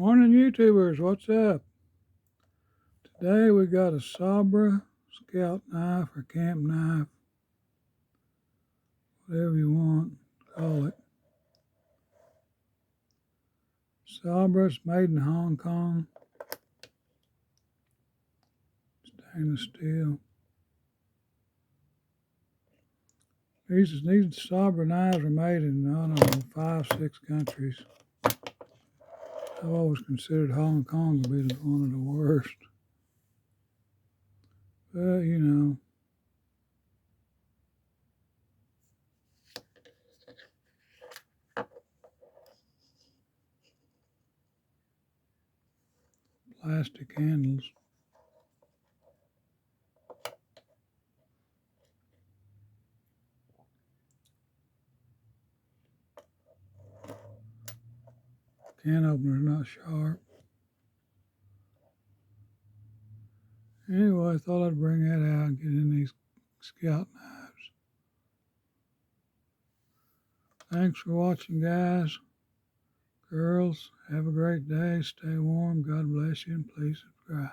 Morning, YouTubers. What's up? Today we got a Sabre scout knife or camp knife, whatever you want to call it. Sabre is made in Hong Kong. Stainless steel. These Sabre knives are made in, I don't know, 5, 6 countries. I've always considered Hong Kong to be one of the worst. But, plastic handles. Can opener's not sharp. Anyway, I thought I'd bring that out and get in these scout knives. Thanks for watching, guys. Girls, have a great day. Stay warm. God bless you, and please subscribe.